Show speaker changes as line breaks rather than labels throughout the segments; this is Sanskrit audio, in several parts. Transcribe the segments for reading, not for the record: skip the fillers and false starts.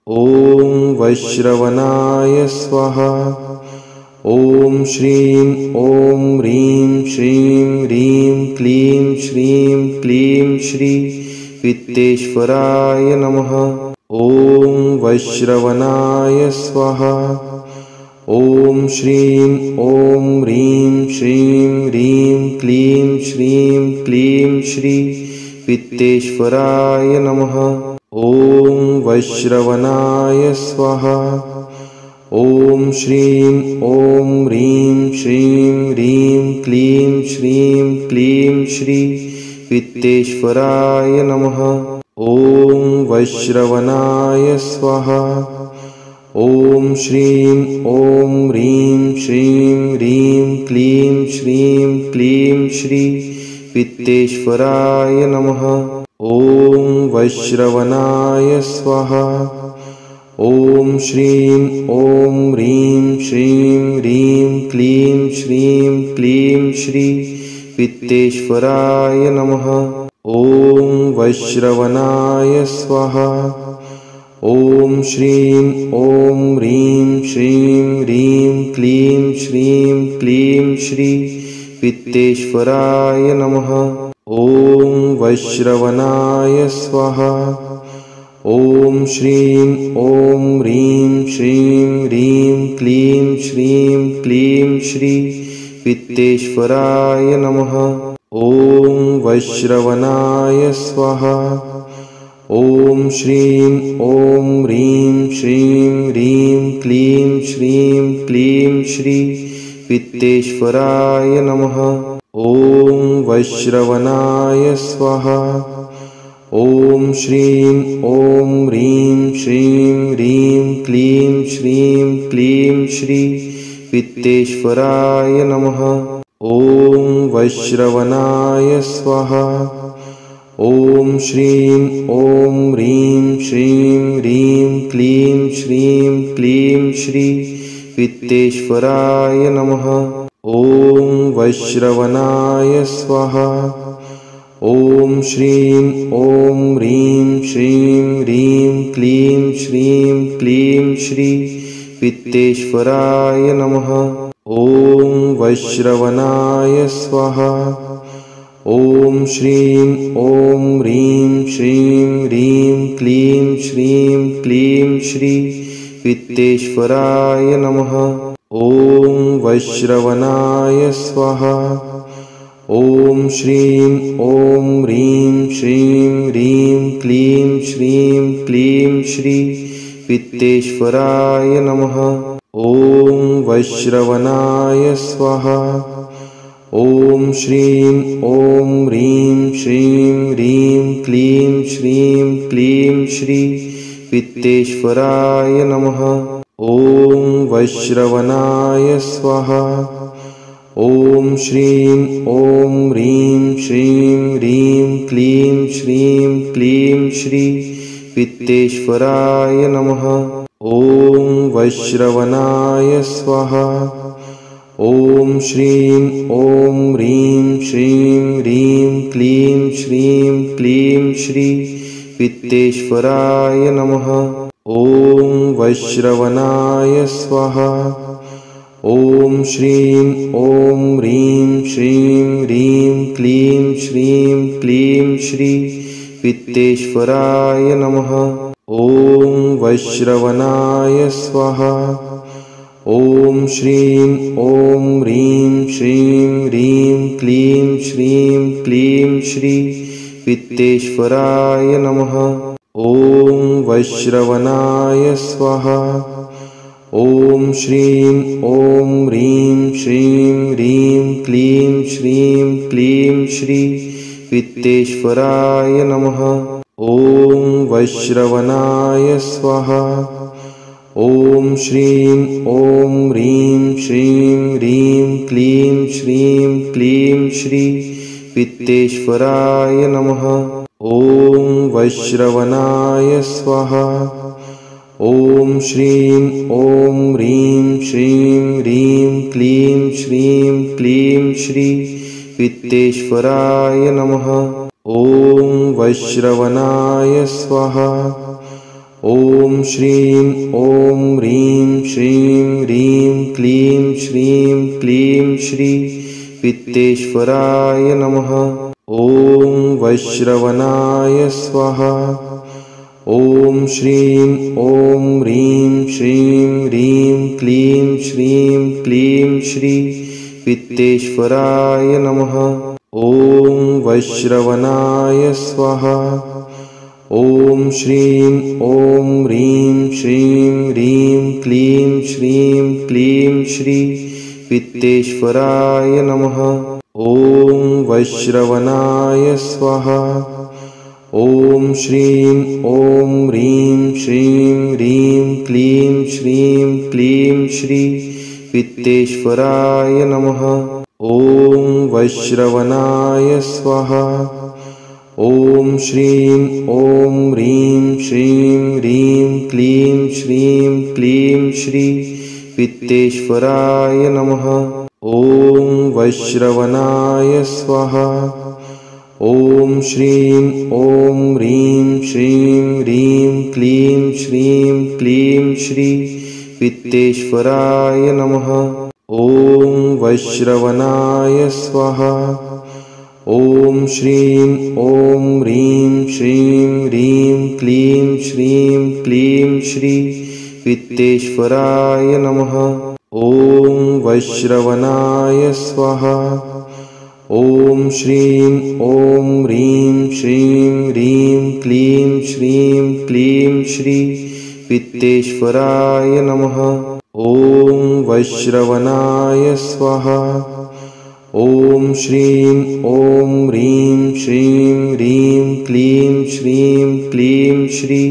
ॐ वैश्रवणाय स्वाहा। ॐ श्रीं ॐ ह्रीं श्रीं ह्रीं क्लीं श्रीं क्लीं श्री वित्तेश्वराय नमः। ॐ वैश्रवणाय स्वाहा। ॐ श्रीं ॐ ह्रीं श्रीं ह्रीं क्लीं श्रीं क्लीं श्री वित्तेश्वराय नमः। ॐ वैश्रवणाय स्वाहा। ॐ श्रीं ॐ ह्रीं श्रीं ह्रीं क्लीं श्रीं क्लीं श्री वित्तेश्वराय नमः। ॐ वैश्रवणाय स्वाहा। ॐ श्रीं ॐ ह्रीं श्रीं ह्रीं क्लीं श्रीं क्लीं श्री वित्तेश्वराय नमः। ॐ वैश्रवणाय स्वाहा। ॐ श्रीं ॐ ह्रीं श्रीं ह्रीं क्लीं श्रीं क्लीं श्री वित्तेश्वराय नमः। ॐ वैश्रवणाय स्वाहा। ॐ श्रीं ॐ ह्रीं श्रीं ह्रीं क्लीं श्रीं क्लीं श्री वित्तेश्वराय नमः। ॐ वैश्रवणाय स्वाहा। ॐ श्रीं ॐ ह्रीं श्रीं ह्रीं क्लीं श्रीं क्लीं श्री वित्तेश्वराय नमः। ॐ वैश्रवणाय स्वाहा। ॐ श्रीं ॐ ह्रीं श्रीं ह्रीं क्लीं श्रीं क्लीं श्री वित्तेश्वराय नमः। ॐ वैश्रवणाय स्वाहा। ॐ श्रीं ॐ ह्रीं श्रीं ह्रीं क्लीं श्रीं क्लीं श्री वित्तेश्वराय नमः। ॐ वैश्रवणाय स्वाहा। ॐ श्रीं ॐ ह्रीं श्रीं ह्रीं क्लीं श्रीं क्लीं श्री वित्तेश्वराय नमः। ॐ वैश्रवणाय स्वाहा। ॐ श्रीं ॐ ह्रीं श्रीं ह्रीं क्लीं श्रीं क्लीं श्री वित्तेश्वराय नमः। ॐ वैश्रवणाय स्वाहा। ॐ श्रीं ॐ ह्रीं श्रीं ह्रीं क्लीं श्रीं क्लीं श्री वित्तेश्वराय नमः। ॐ वैश्रवणाय स्वाहा। ॐ श्रीं ॐ ह्रीं श्रीं ह्रीं क्लीं श्रीं क्लीं श्री वित्तेश्वराय नमः। ॐ वैश्रवणाय स्वाहा। ॐ श्रीं ॐ ह्रीं श्रीं ह्रीं क्लीं श्रीं क्लीं श्री वित्तेश्वराय नमः। ॐ वैश्रवणाय स्वाहा। ॐ श्रीं ॐ ह्रीं श्रीं ह्रीं क्लीं श्रीं क्लीं श्री वित्तेश्वराय नमः। ॐ वैश्रवणाय स्वाहा। ॐ श्रीं ॐ ह्रीं श्रीं ह्रीं क्लीं श्रीं क्लीं श्री वित्तेश्वराय नमः। ॐ वैश्रवणाय स्वाहा। ॐ श्रीं ॐ ह्रीं श्रीं ह्रीं क्लीं श्रीं क्लीं श्री वित्तेश्वराय नमः। ॐ वैश्रवणाय स्वाहा। ॐ श्रीं ॐ ह्रीं श्रीं ह्रीं क्लीं श्रीं क्लीं श्री वित्तेश्वराय नमः। ॐ वैश्रवणाय स्वाहा। ॐ श्रीं ॐ ह्रीं श्रीं ह्रीं क्लीं श्रीं क्लीं श्री वित्तेश्वराय नमः। ॐ वैश्रवणाय स्वाहा। ॐ श्रीं ॐ ह्रीं श्रीं ह्रीं क्लीं श्रीं क्लीं श्री वित्तेश्वराय नमः। ॐ वैश्रवणाय स्वाहा। ॐ श्रीं ॐ ह्रीं श्रीं ह्रीं क्लीं श्रीं क्लीं श्री वित्तेश्वराय नमः। ॐ वैश्रवणाय स्वाहा। ॐ श्रीं ॐ ह्रीं श्रीं ह्रीं क्लीं क्लीं श्री पित्तेश्वराय नमः। ॐ वैश्रवणाय स्वाहा। ॐ श्रीं ॐ ह्रीं श्रीं ह्रीं क्लीं श्री पित्तेश्वराय नमः। ॐ वैश्रवणाय स्वाहा। ॐ श्रीं ॐ ह्रीं श्रीं ह्रीं क्लीं श्री पित्तेश्वराय नमः। ॐ वैश्रवणाय स्वाहा। ॐ श्रीं ॐ ह्रीं श्रीं ह्रीं क्लीं श्री पित्तेश्वराय नमः। ॐ वैश्रवणाय स्वाहा। ॐ श्रीं ॐ ह्रीं श्रीं ह्रीं क्लीं श्री पित्तेश्वराय नमः। ॐ वैश्रवणाय स्वाहा। ॐ श्रीं ॐ ह्रीं श्रीं ह्रीं क्लीं श्री पित्तेश्वराय नमः। ॐ वैश्रवणाय स्वाहा। ॐ श्रीं ॐ ह्रीं श्रीं ह्रीं क्लीं श्री पित्तेश्वराय नमः। ॐ वैश्रवणाय स्वाहा। ॐ श्रीं ॐ ह्रीं श्रीं ह्रीं क्लीं श्री पित्तेश्वराय नमः। ॐ वैश्रवणाय स्वाहा। ॐ श्रीं ॐ ह्रीं श्रीं ह्रीं क्लीं श्री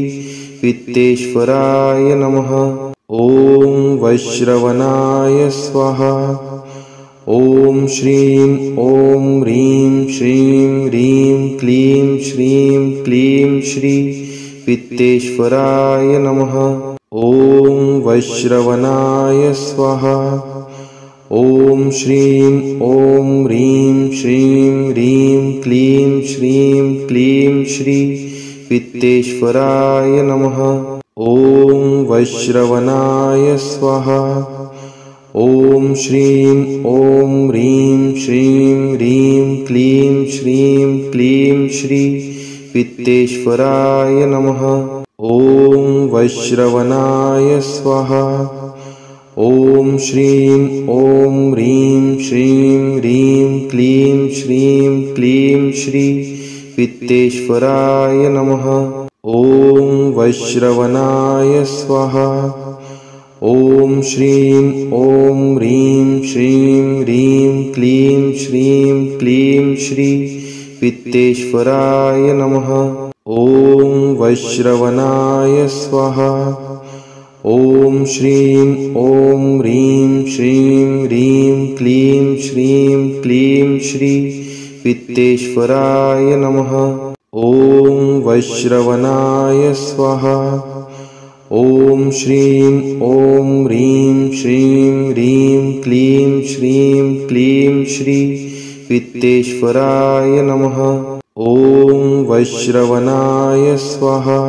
पित्तेश्वराय नमः। ॐ वैश्रवणाय स्वाहा। ॐ श्रीं ॐ ह्रीं श्रीं ह्रीं क्लीं श्री पित्तेश्वराय नमः। ॐ वैश्रवणाय स्वाहा। ॐ श्रीं ॐ ह्रीं श्रीं ह्रीं क्लीं श्री पित्तेश्वराय नमः। ॐ वैश्रवणाय स्वाहा। ॐ श्रीं ॐ ह्रीं श्रीं ह्रीं क्लीं श्री पित्तेश्वराय नमः। ॐ वैश्रवणाय स्वाहा। ॐ श्रीं ॐ ह्रीं श्रीं ह्रीं क्लीं श्री पित्तेश्वराय नमः। ॐ वैश्रवणाय स्वाहा। ॐ श्रीं ॐ ह्रीं श्रीं ह्रीं क्लीं श्री पित्तेश्वराय नमः। ॐ वैश्रवणाय स्वाहा। ॐ श्रीं ॐ ह्रीं श्रीं ह्रीं क्लीं श्री पित्तेश्वराय नमः। ॐ वैश्रवणाय स्वाहा। ॐ श्रीं ॐ ह्रीं श्रीं ह्रीं क्लीं श्री पित्तेश्वराय नमः। ॐ वैश्रवणाय स्वाहा।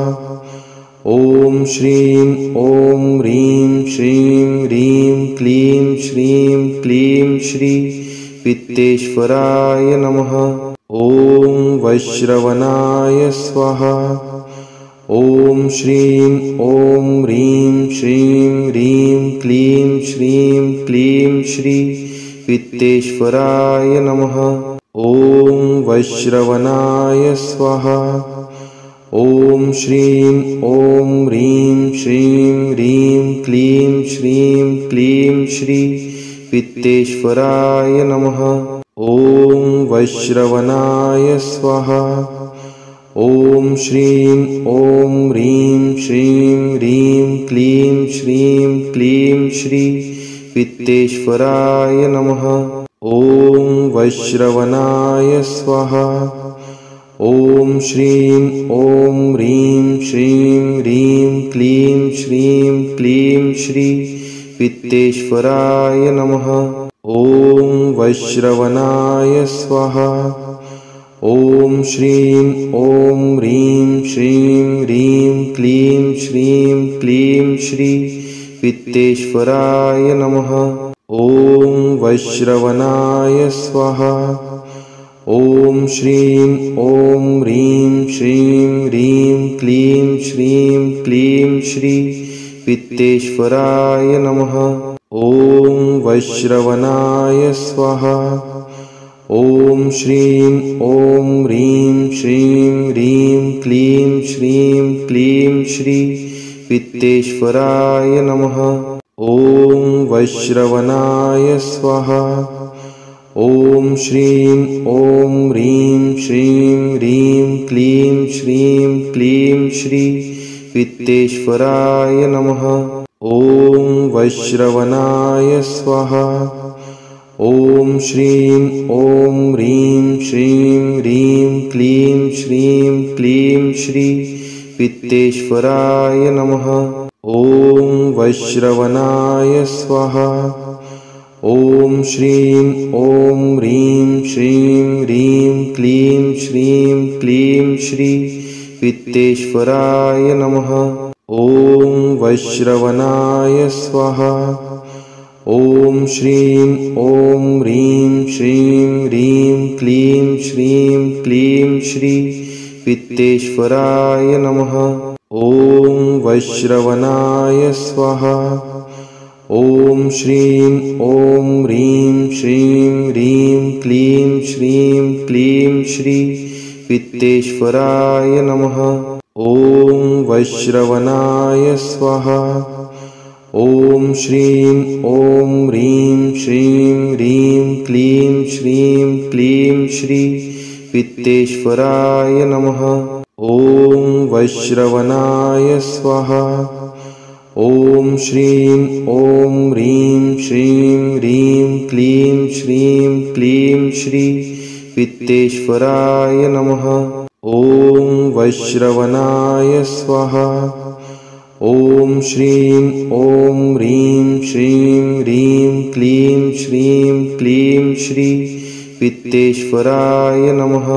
ॐ श्रीं ॐ ह्रीं श्रीं ह्रीं क्लीं श्री पित्तेश्वराय नमः। ॐ वैश्रवणाय स्वाहा। ॐ श्रीं ॐ ह्रीं श्रीं ह्रीं क्लीं श्री पित्तेश्वराय नमः। ॐ वैश्रवणाय स्वाहा। ॐ श्रीं ॐ ह्रीं श्रीं ह्रीं क्लीं श्री पित्तेश्वराय नमः। ॐ वैश्रवणाय स्वाहा। ॐ श्रीं ॐ ह्रीं श्रीं ह्रीं क्लीं श्री पित्तेश्वराय नमः। ॐ वैश्रवणाय स्वाहा। ॐ श्रीं ॐ ह्रीं श्रीं ह्रीं क्लीं श्री पित्तेश्वराय नमः। ॐ वैश्रवणाय स्वाहा। ॐ श्रीं ॐ ह्रीं श्रीं ह्रीं क्लीं क्लीं श्री वित्तेश्वराय नमः। ॐ वैश्रवणाय स्वाहा। ॐ श्रीं ॐ ह्रीं श्रीं ह्रीं क्लीं श्री वित्तेश्वराय नमः। ॐ वैश्रवणाय स्वाहा। ॐ श्रीं ॐ ह्रीं श्रीं ह्रीं क्लीं श्री वित्तेश्वराय नमः। ॐ वैश्रवणाय स्वाहा। ॐ श्रीं ॐ ह्रीं श्रीं ह्रीं क्लीं श्री वित्तेश्वराय नमः। ॐ वैश्रवणाय स्वाहा। ॐ श्रीं ॐ ह्रीं श्रीं ह्रीं क्लीं श्री वित्तेश्वराय नमः। ॐ वैश्रवणाय स्वाहा। ॐ श्रीं ॐ ह्रीं श्रीं ह्रीं क्लीं श्री वित्तेश्वराय नमः। ॐ वैश्रवणाय स्वाहा। ॐ श्रीं ॐ ह्रीं श्रीं ह्रीं क्लीं श्री वित्तेश्वराय नमः। ॐ वैश्रवणाय स्वाहा। ॐ श्रीं ॐ ह्रीं श्रीं ह्रीं क्लीं श्री वित्तेश्वराय नमः। ॐ वैश्रवणाय स्वाहा। ॐ श्रीं ॐ ह्रीं श्रीं ह्रीं क्लीं श्री वित्तेश्वराय नमः। ॐ वैश्रवणाय स्वाहा। ॐ श्रीं ॐ ह्रीं श्रीं ह्रीं क्लीं श्री वित्तेश्वराय नमः। ॐ वैश्रवणाय स्वाहा। ॐ श्रीं ॐ ह्रीं श्रीं ह्रीं क्लीं श्री वित्तेश्वराय नमः।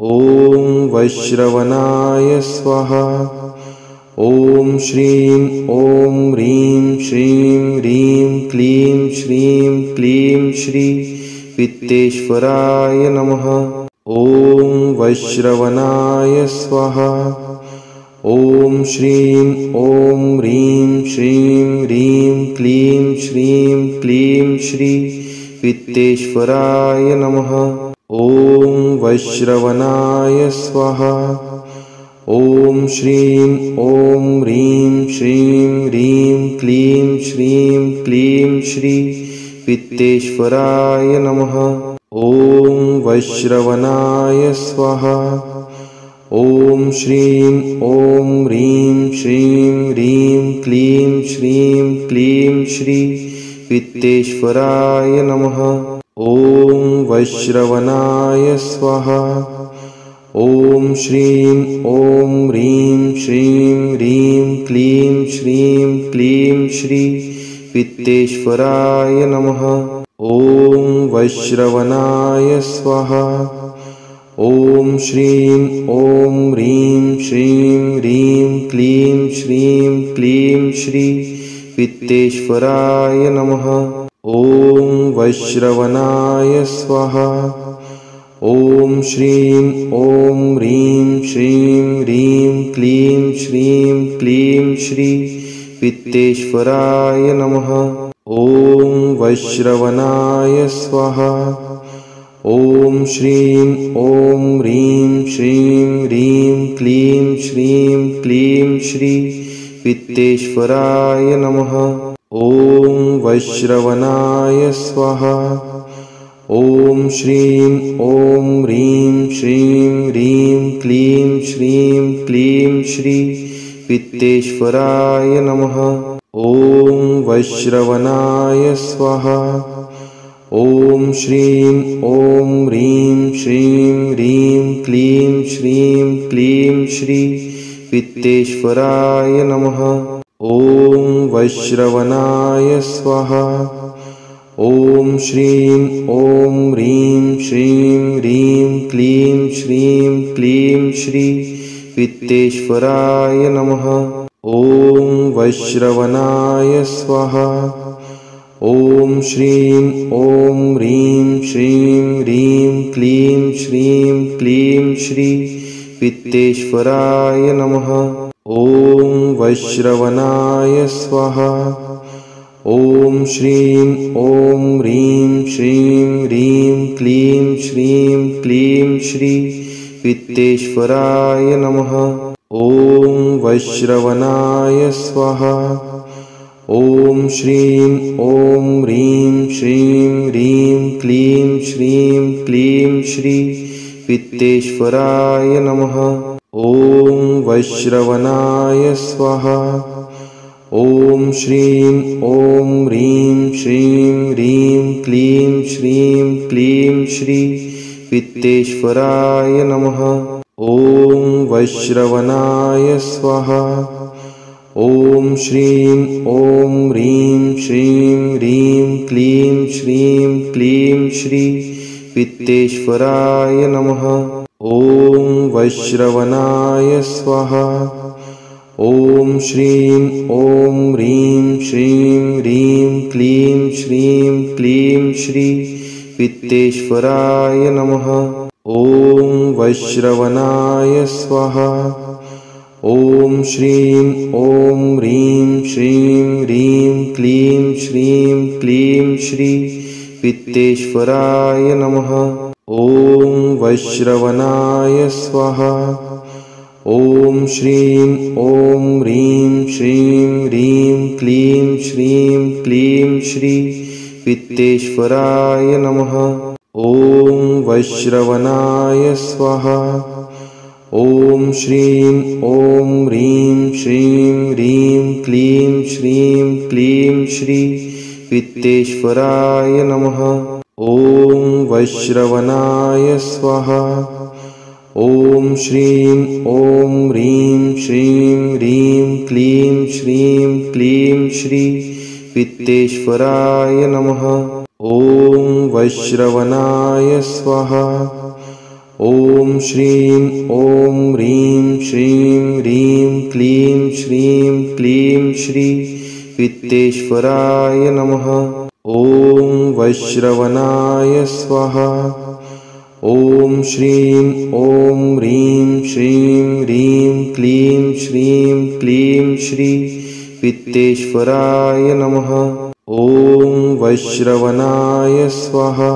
ॐ वैश्रवणाय स्वाहा। ॐ श्रीं ॐ ह्रीं श्रीं ह्रीं क्लीं श्री वित्तेश्वराय नमः। ॐ वैश्रवणाय स्वाहा। ॐ श्रीं ॐ ह्रीं श्रीं ह्रीं क्लीं श्री वित्तेश्वराय नमः। ॐ वैश्रवणाय स्वाहा। ॐ श्रीं ॐ ह्रीं श्रीं ह्रीं क्लीं श्री वित्तेश्वराय नमः। ॐ वैश्रवणाय स्वाहा। ॐ श्रीं ॐ ह्रीं श्रीं ह्रीं क्लीं श्री वित्तेश्वराय नमः। ॐ वैश्रवणाय स्वाहा। ॐ श्रीं ॐ ह्रीं श्रीं ह्रीं क्लीं श्री वित्तेश्वराय नमः। ॐ वैश्रवणाय स्वाहा। ॐ श्रीं ॐ ह्रीं श्रीं ह्रीं क्लीं श्री वित्तेश्वराय नमः। ॐ वैश्रवणाय स्वाहा। ॐ श्रीं ॐ ह्रीं श्रीं ह्रीं क्लीं श्री वित्तेश्वराय नमः। ॐ वैश्रवणाय स्वाहा। ॐ श्रीं ॐ ह्रीं श्रीं ह्रीं क्लीं श्री वित्तेश्वराय नमः। ॐ वैश्रवणाय स्वाहा। ॐ श्रीं ॐ ह्रीं श्रीं ह्रीं क्लीं श्री वित्तेश्वराय नमः। ॐ वैश्रवणाय स्वाहा। ॐ श्रीं ॐ ह्रीं श्रीं ह्रीं क्लीं श्री वित्तेश्वराय नमः। ॐ वैश्रवणाय स्वाहा। ॐ श्रीं ॐ ह्रीं श्रीं ह्रीं क्लीं श्री वित्तेश्वराय नमः। ॐ वैश्रवणाय स्वाहा। ॐ श्रीं ॐ ह्रीं श्रीं ह्रीं क्लीं श्री वित्तेश्वराय नमः। ॐ वैश्रवणाय स्वाहा। ॐ श्रीं ॐ ह्रीं श्रीं ह्रीं क्लीं श्री वित्तेश्वराय नमः। ॐ वैश्रवणाय स्वाहा। ॐ श्रीं ॐ ह्रीं श्रीं ह्रीं क्लीं श्री वित्तेश्वराय नमः। ॐ वैश्रवणाय स्वाहा। ॐ श्रीं ॐ ह्रीं श्रीं ह्रीं क्लीं श्री वित्तेश्वराय नमः। ॐ वैश्रवणाय स्वाहा। ॐ श्रीं ॐ ह्रीं श्रीं ह्रीं क्लीं श्री वित्तेश्वराय नमः। ॐ वैश्रवणाय स्वाहा। ॐ श्रीं ॐ ह्रीं श्रीं ह्रीं क्लीं श्री वित्तेश्वराय नमः। ॐ वैश्रवणाय स्वाहा। ॐ श्रीं ॐ ह्रीं श्रीं ह्रीं क्लीं श्री वित्तेश्वराय नमः। ॐ वैश्रवणाय स्वाहा। ॐ श्रीं ॐ ह्रीं श्रीं ह्रीं क्लीं श्री वित्तेश्वराय नमः। ॐ वैश्रवणाय स्वाहा। ॐ श्रीं ॐ ह्रीं श्रीं ह्रीं क्लीं श्री वित्तेश्वराय नमः। ॐ वैश्रवणाय स्वाहा। ॐ श्रीं ॐ ह्रीं श्रीं ह्रीं क्लीं श्री वित्तेश्वराय नमः। ॐ वैश्रवणाय स्वाहा। ॐ श्रीं ॐ ह्रीं श्रीं ह्रीं क्लीं श्री वित्तेश्वराय नमः। ॐ वैश्रवणाय स्वाहा। ॐ श्रीं ॐ ह्रीं श्रीं ह्रीं क्लीं श्री वित्तेश्वराय नमः। ॐ वैश्रवणाय स्वाहा।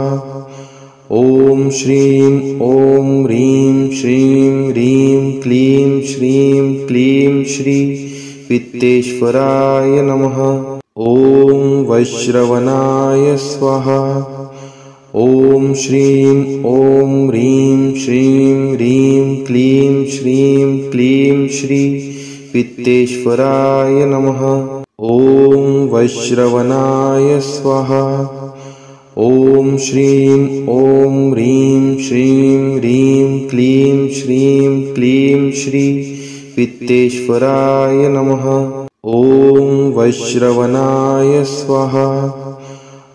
ॐ श्रीं ॐ ह्रीं श्रीं ह्रीं क्लीं श्री वित्तेश्वराय नमः। ॐ वैश्रवणाय स्वाहा। ॐ श्रीं ॐ ह्रीं श्रीं ह्रीं क्लीं श्री वित्तेश्वराय नमः। ॐ वैश्रवणाय स्वाहा। ॐ श्रीं ॐ ह्रीं श्रीं ह्रीं क्लीं श्री वित्तेश्वराय नमः। ॐ वैश्रवणाय स्वाहा।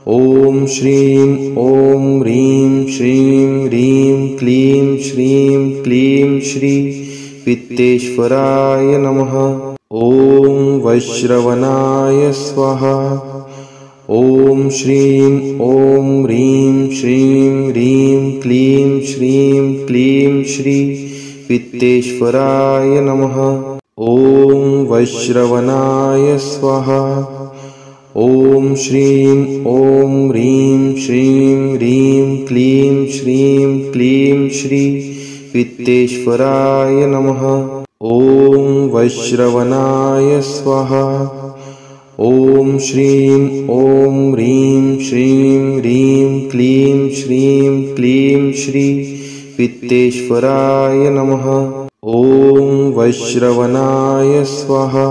ॐ श्रीं ॐ ह्रीं श्रीं ह्रीं क्लीं श्री वित्तेश्वराय नमः। ॐ वैश्रवणाय स्वाहा। ॐ श्रीं ॐ ह्रीं श्रीं ह्रीं क्लीं श्री वित्तेश्वराय नमः। ॐ वैश्रवणाय स्वाहा। ॐ श्रीं ॐ ह्रीं श्रीं ह्रीं क्लीं श्री वित्तेश्वराय नमः। ॐ वैश्रवणाय स्वाहा। ॐ श्रीं ॐ ह्रीं श्रीं ह्रीं क्लीं श्री वित्तेश्वराय नमः। ॐ वैश्रवणाय स्वाहा।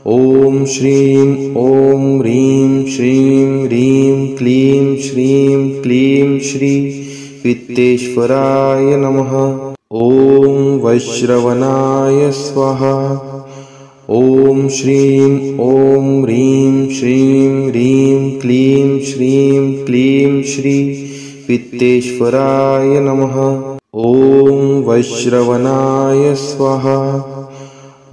ॐ श्रीं ॐ ह्रीं श्रीं ह्रीं क्लीं श्री वित्तेश्वराय नमः। ॐ वैश्रवणाय स्वाहा। ॐ श्रीं ॐ ह्रीं श्रीं ह्रीं क्लीं श्रीं क्लीं श्री वित्तेश्वराय नमः। ॐ वैश्रवणाय स्वाहा।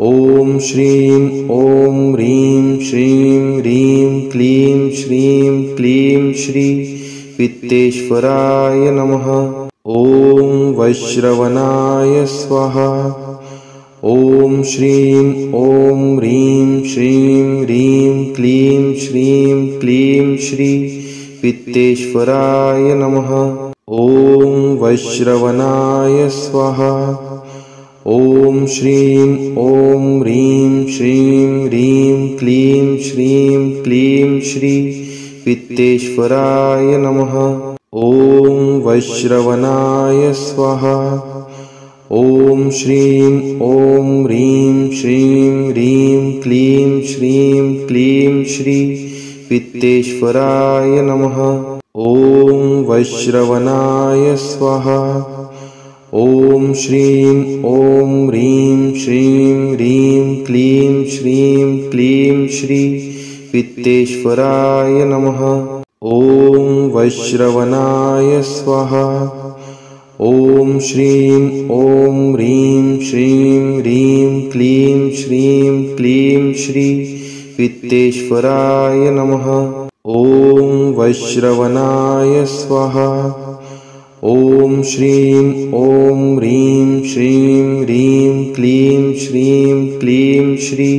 ॐ श्रीं ॐ ह्रीं श्रीं ह्रीं क्लीं श्रीं क्लीं श्री वित्तेश्वराय नमः। ॐ वैश्रवणाय स्वाहा। ॐ श्रीं ॐ ह्रीं श्रीं ह्रीं क्लीं श्रीं क्लीं श्री वित्तेश्वराय नमः। ॐ वैश्रवणाय स्वाहा। ॐ श्रीं ॐ ह्रीं श्रीं ह्रीं क्लीं श्रीं क्लीं श्री वित्तेश्वराय नमः। ॐ वैश्रवणाय स्वाहा। ॐ श्रीं ॐ ह्रीं श्रीं ह्रीं क्लीं श्रीं क्लीं श्री वित्तेश्वराय नमः। ॐ वैश्रवणाय स्वाहा। ॐ श्रीं ॐ ह्रीं श्रीं ह्रीं क्लीं श्रीं क्लीं श्री वित्तेश्वराय नमः। ॐ वैश्रवणाय स्वाहा। ॐ श्रीं ॐ ह्रीं श्रीं ह्रीं क्लीं श्रीं क्लीं श्री वित्तेश्वराय नमः। ॐ वैश्रवणाय स्वाहा। ॐ श्रीं ॐ ह्रीं श्रीं ह्रीं क्लीं श्रीं क्लीं श्री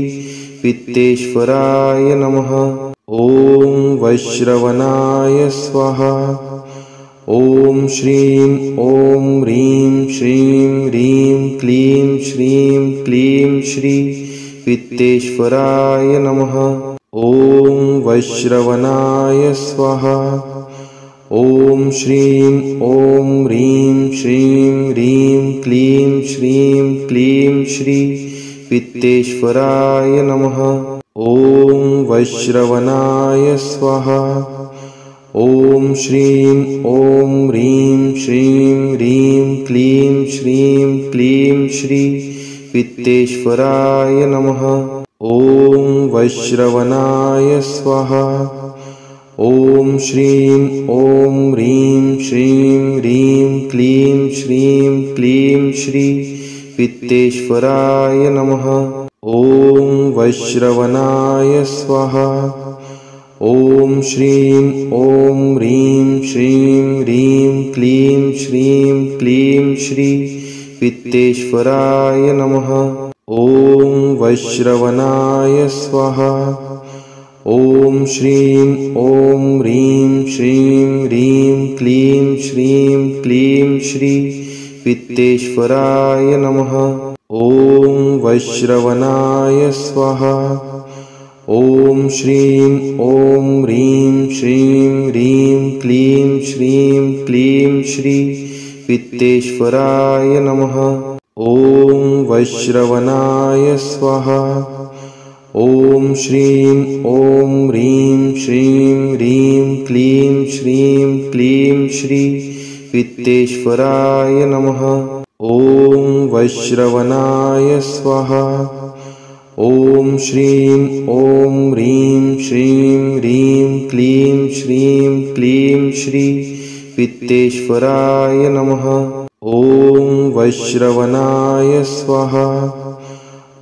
वित्तेश्वराय नमः। ॐ वैश्रवणाय स्वाहा। ॐ श्रीं ॐ ह्रीं श्रीं ह्रीं क्लीं श्रीं क्लीं श्री वित्तेश्वराय नमः। ॐ वैश्रवणाय स्वाहा। ॐ श्रीं ॐ ह्रीं श्रीं ह्रीं क्लीं श्रीं क्लीं श्री वित्तेश्वराय नमः। ॐ वैश्रवणाय स्वाहा। ॐ श्रीं ॐ ह्रीं श्रीं ह्रीं क्लीं श्रीं क्लीं श्री वित्तेश्वराय नमः। ॐ वैश्रवणाय स्वाहा। ॐ श्रीं ॐ ह्रीं श्रीं ह्रीं क्लीं श्रीं क्लीं श्री वित्तेश्वराय नमः। ॐ वैश्रवणाय स्वाहा। ॐ श्रीं ॐ ह्रीं श्रीं ह्रीं क्लीं श्रीं क्लीं श्री वित्तेश्वराय नमः। ॐ वैश्रवणाय स्वाहा। ॐ श्रीं ॐ ह्रीं श्रीं ह्रीं क्लीं श्रीं क्लीं श्री वित्तेश्वराय नमः। ॐ वैश्रवणाय स्वाहा। ॐ श्रीं ॐ ह्रीं श्रीं ह्रीं क्लीं श्रीं क्लीं श्री वित्तेश्वराय नमः। ॐ वैश्रवणाय स्वाहा। ॐ श्रीं ॐ ह्रीं श्रीं ह्रीं क्लीं श्रीं क्लीं श्री वित्तेश्वराय नमः। ॐ वैश्रवणाय स्वाहा। ॐ श्रीं ॐ ह्रीं श्रीं ह्रीं क्लीं श्रीं क्लीं श्री वित्तेश्वराय नमः। ॐ वैश्रवणाय स्वाहा।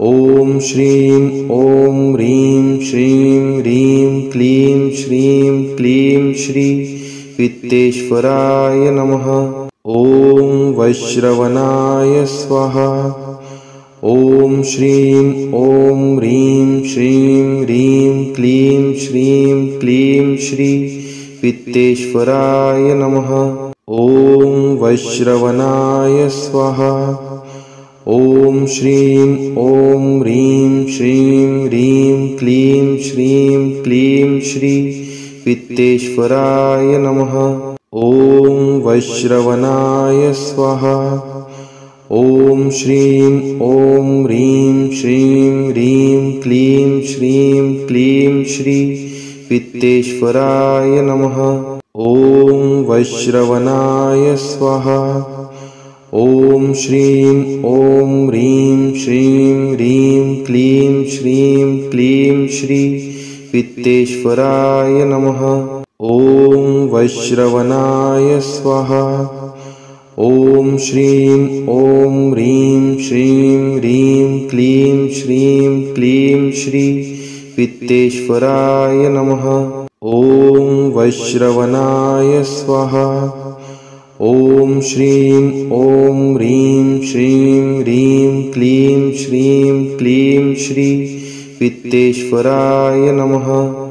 ॐ श्रीं ॐ ह्रीं श्रीं ह्रीं क्लीं श्रीं क्लीं श्री वित्तेश्वराय नमः। ॐ वैश्रवणाय स्वाहा। ॐ श्रीं ॐ ह्रीं श्रीं ह्रीं क्लीं श्रीं क्लीं श्री वित्तेश्वराय नमः। ॐ वैश्रवणाय स्वाहा। ॐ श्रीं ॐ ह्रीं श्रीं ह्रीं क्लीं श्रीं क्लीं श्री वित्तेश्वराय नमः। ॐ वैश्रवणाय स्वाहा। ॐ श्रीं ॐ ह्रीं श्रीं ह्रीं क्लीं श्रीं क्लीं श्री वित्तेश्वराय नमः। ॐ वैश्रवणाय स्वाहा। ॐ श्रीं ॐ ह्रीं श्रीं ह्रीं क्लीं श्रीं क्लीं श्री वित्तेश्वराय नमः। ॐ वैश्रवणाय स्वाहा। ॐ श्रीं ॐ ह्रीं श्रीं ह्रीं क्लीं श्रीं क्लीं श्री वित्तेश्वराय नमः। ॐ वैश्रवणाय स्वाहा। ॐ श्रीं ॐ ह्रीं श्रीं ह्रीं क्लीं श्रीं क्लीं श्री वित्तेश्वराय नमः।